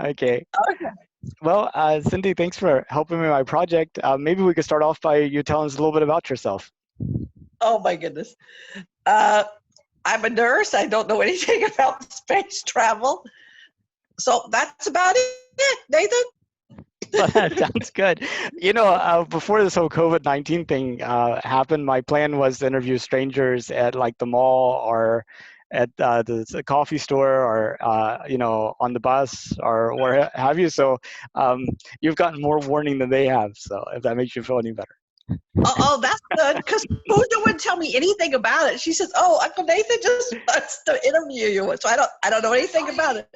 Okay. Okay. Well, Cindy, thanks for helping me with my project. Maybe we could start off by you telling us a little bit about yourself. Oh my goodness. Uh, I'm a nurse. I don't know anything about space travel. So that's about it, Nathan. Well, that sounds good. Before this whole COVID-19 thing happened, my plan was to interview strangers at like the mall or at the coffee store or on the bus or where have you. So um, you've gotten more warning than they have. So if that makes you feel any better. Oh, that's good because Pooja wouldn't tell me anything about it. She says, "Oh, Uncle Nathan just wants to interview you," so I don't know anything about it.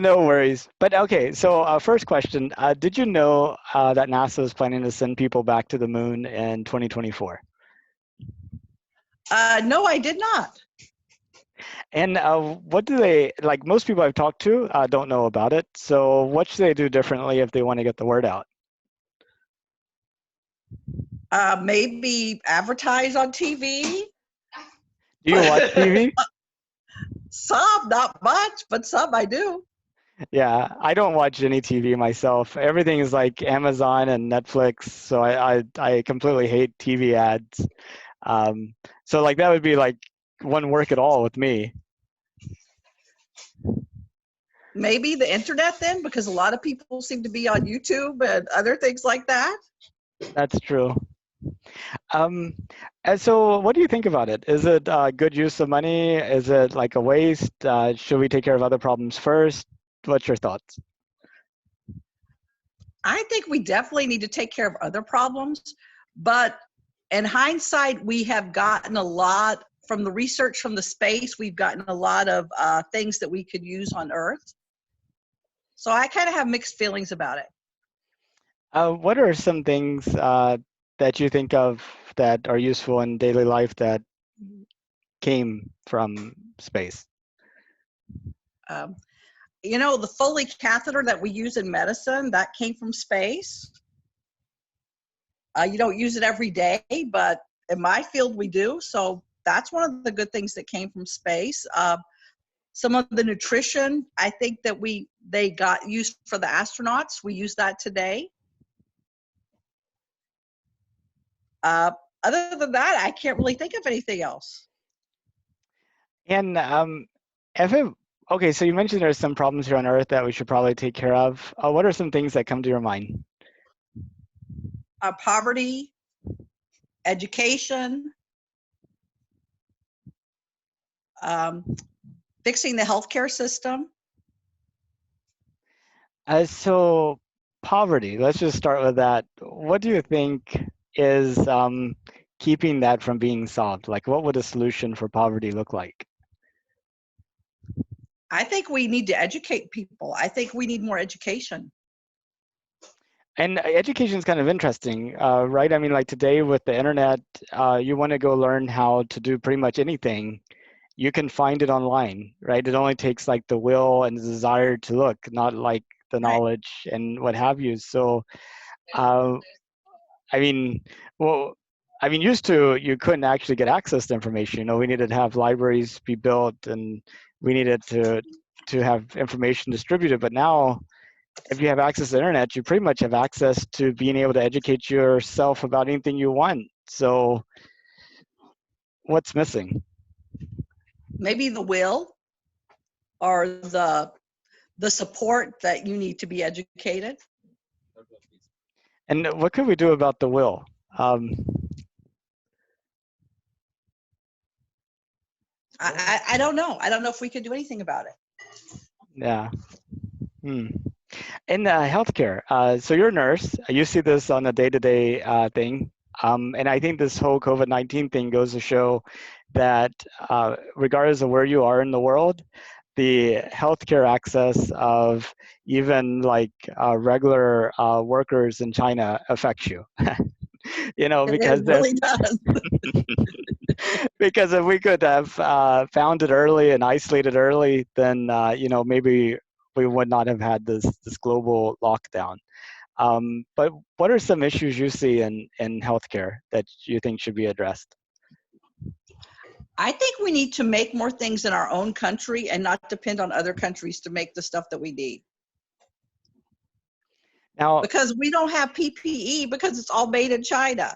No worries. But okay, so first question. Did you know that NASA is planning to send people back to the moon in 2024? No, I did not. And what do they, like most people I've talked to don't know about it. So what should they do differently if they want to get the word out? Maybe advertise on TV. Do you watch TV? Some, not much, but some I do. Yeah, I don't watch any TV myself. Everything is like Amazon and Netflix. So I completely hate TV ads. Um, so like that would be like wouldn't work at all with me. Maybe the internet then, because a lot of people seem to be on YouTube and other things like that. That's true. Um, and so what do you think about it? Is it good use of money? Is it like a waste? Should we take care of other problems first? What's your thoughts? I think we definitely need to take care of other problems, but in hindsight, we have gotten a lot from the research from the space. We've gotten a lot of things that we could use on Earth. So I kind of have mixed feelings about it. What are some things that you think of that are useful in daily life that came from space? Um, the Foley catheter that we use in medicine, that came from space. You don't use it every day, but in my field we do. So that's one of the good things that came from space. Some of the nutrition, I think that they got used for the astronauts. We use that today. Uh, Other than that, I can't really think of anything else. And if it, okay, so you mentioned there's some problems here on Earth that we should probably take care of. What are some things that come to your mind? Poverty, education, um, fixing the healthcare system. So poverty, let's just start with that. What do you think is keeping that from being solved? Like, what would a solution for poverty look like? I think we need to educate people. I think we need more education. And education is kind of interesting, right? I mean, like today with the internet, you want to go learn how to do pretty much anything, you can find it online, right? It only takes like the will and the desire to look, not like the Right. knowledge and what have you. So, uh, I mean, well, I mean, used to you couldn't actually get access to information. You know, we needed to have libraries be built, and we needed to have information distributed. But now, if you have access to the internet, you pretty much have access to being able to educate yourself about anything you want. So, what's missing? Maybe the will or the support that you need to be educated. And what could we do about the will? Um, I don't know. I don't know if we could do anything about it. yeah. Hmm. In healthcare, so you're a nurse. You see this on a day-to-day thing, and I think this whole COVID-19 thing goes to show that regardless of where you are in the world, the healthcare access of even like regular workers in China affects you. You know, It because if really does. because if we could have found it early and isolated early, then maybe we would not have had this global lockdown. But what are some issues you see in healthcare that you think should be addressed? I think we need to make more things in our own country and not depend on other countries to make the stuff that we need. Now, Because we don't have PPE because it's all made in China.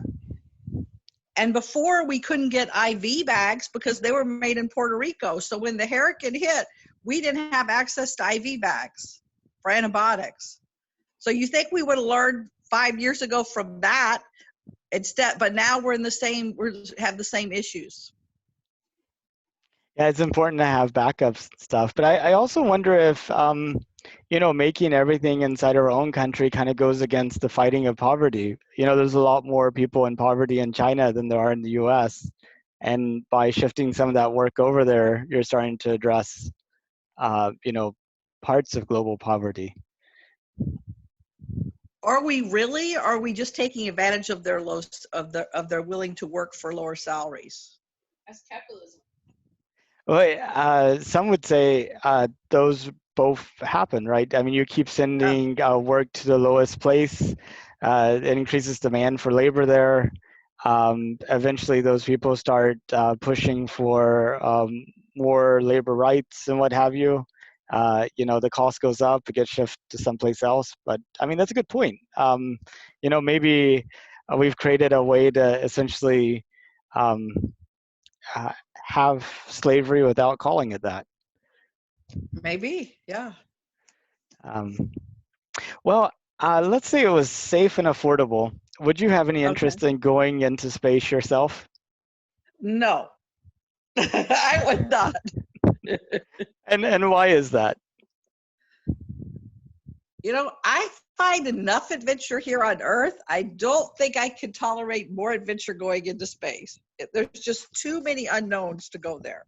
And before we couldn't get IV bags because they were made in Puerto Rico. So when the hurricane hit, we didn't have access to IV bags for antibiotics. So you think we would have learned 5 years ago from that instead, but now we have the same issues. yeah, it's important to have backup stuff. But I also wonder if, making everything inside our own country kind of goes against the fighting of poverty. There's a lot more people in poverty in China than there are in the US. And by shifting some of that work over there, you're starting to address, parts of global poverty. Are we really, or are we just taking advantage of their their willing to work for lower salaries? That's capitalism. Well, some would say those both happen, right? I mean, you keep sending work to the lowest place, it increases demand for labor there. Eventually, those people start pushing for more labor rights and what have you. The cost goes up, it gets shifted to someplace else. But I mean, that's a good point. Maybe we've created a way to essentially have slavery without calling it that. Maybe, yeah. Well, let's say it was safe and affordable. Would you have any interest in going into space yourself? No, I would not. And why is that? I find enough adventure here on Earth. I don't think I could tolerate more adventure going into space. There's just too many unknowns to go there.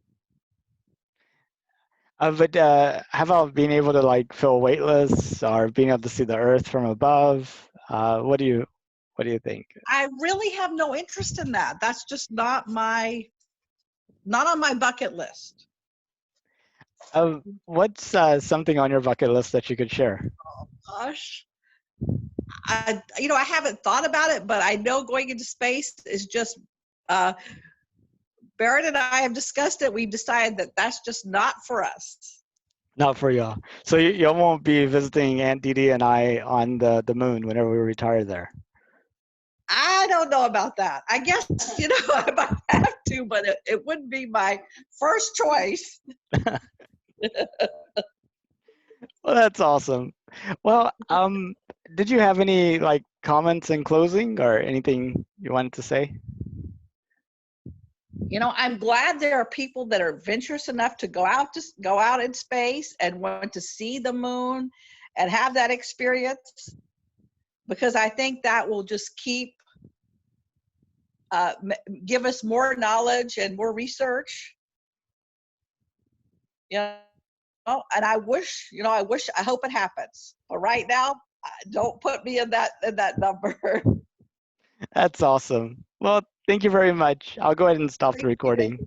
But how about being able to feel weightless or being able to see the Earth from above? What do you think? I really have no interest in that. That's just not on my bucket list. What's something on your bucket list that you could share? Oh, gosh. I haven't thought about it, but I know going into space is just, Barrett and I have discussed it. We've decided that that's just not for us. Not for y'all. So y'all won't be visiting Aunt Dee Dee and I on the moon whenever we retire there. I don't know about that. I guess, I might have to, but it wouldn't be my first choice. Well, that's awesome. Well, did you have any comments in closing or anything you wanted to say? I'm glad there are people that are adventurous enough to go out in space and want to see the moon and have that experience, because I think that will just give us more knowledge and more research. And I hope it happens. But right now, don't put me in that number. That's awesome. Well, thank you very much. I'll go ahead and stop the recording.